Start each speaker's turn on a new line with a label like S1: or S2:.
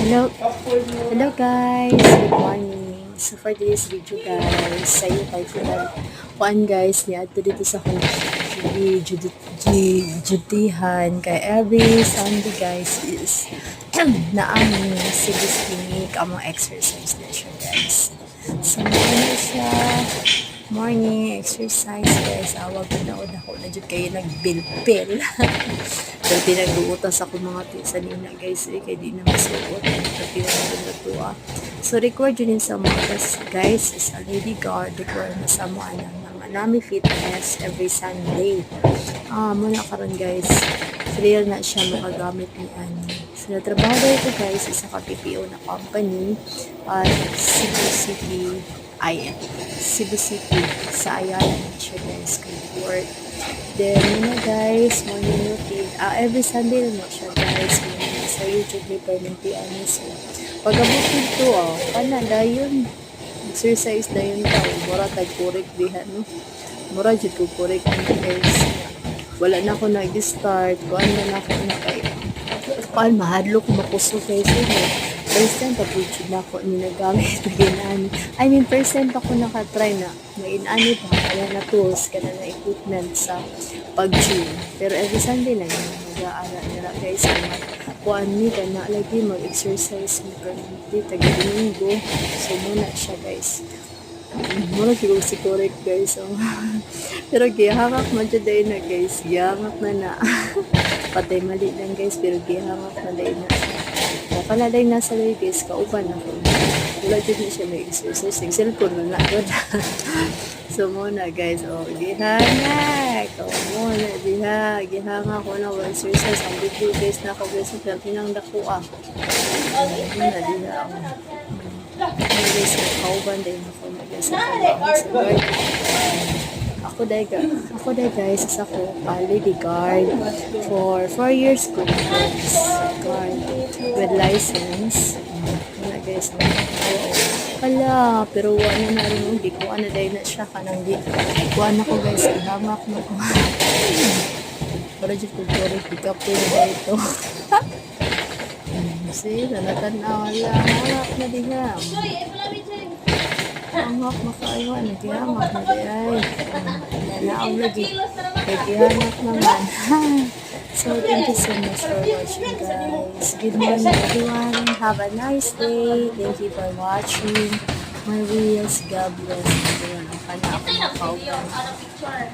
S1: Hello, hello guys, good morning. So for this video guys, sayo tayo kuan guys ni adto dito sa kong jutihan kay every Sunday guys is na aming Cebu Clinic among exercise na siya guys. So ano siya morning exercise guys, awag na ako na jud kayo nagbilpil. So, pinag-uutas ako mga tisa nina guys kaya di na masuot na so record yun sa mga guys is a lady guard record na sa mga nami fitness every Sunday muna karon guys thrill na siya makagamit ni Annie. So natrabaho ito guys isa ka PPO na company at Cebu City sa Ayala siya guys work. Then, guys, morning routine. Every Sunday na siya, guys. Sa YouTube ni Permentian. So, pag-abot ito, kana, dayon. Exercise na yun daw. Mura tag-correct diha, no? Mura dyan ko correct, guys. Wala na ako nag-start. Kuan na ako na kayo. Kuan, mahadlok makuso, guys. First time pa po na ako ninagamit na ginani. I mean, first time pa ako nakatry na inani pa kaya na tools ka na equipment sa pag-gym. Pero every Sunday lang yun, mag-aara nila guys. Kuan ni ka na lagi mag-exercise mo ka hindi tag-domingo. So muna siya guys. Muna siguro si correct guys. So, pero gihangak man dyan dahil na guys. Gihangak na. Patay mali lang guys. Pero gihangak na dahil na. Paladay nasa guys, kauban ako. Wala dyan na siya may exercise. Yung cellphone na doon. So muna guys, gihangak. Muna, gihangak ko na wala exercise. Ang video guys na ako guys, na pinangdako Muna, diha ako. Guys, kauban din ako na guys. Ako dahil guys, isa ko lady guard for 4 years ko guard with license. Wala guys, pero wala na rin hindi ko dahil na siya kanang di kuha na ko guys, ihamak na ko para dyan ko pick up ko na ito see, nanatan na wala hamak na diha hamak makaiwa naghihamak na di ay nanaong lagi naghihamak naman so thank you so much for watching guys. Good morning everyone, have a nice day. Thank you for watching my reels. God bless everyone. Ang kana ako makaupan